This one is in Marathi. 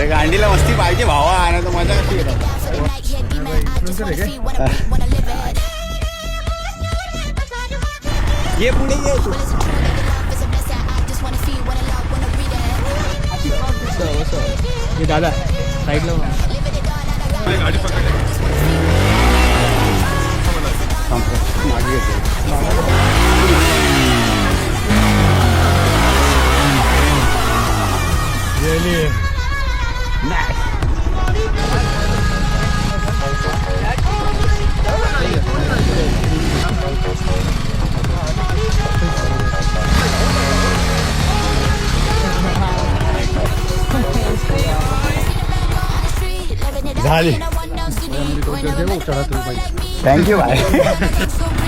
अरे गांडीला मस्ती पाहिजे भावा आणि तो मजा कशी येतात ये पुढे ये तू. हे दादा साईडला मागे झाली. Thank you bye.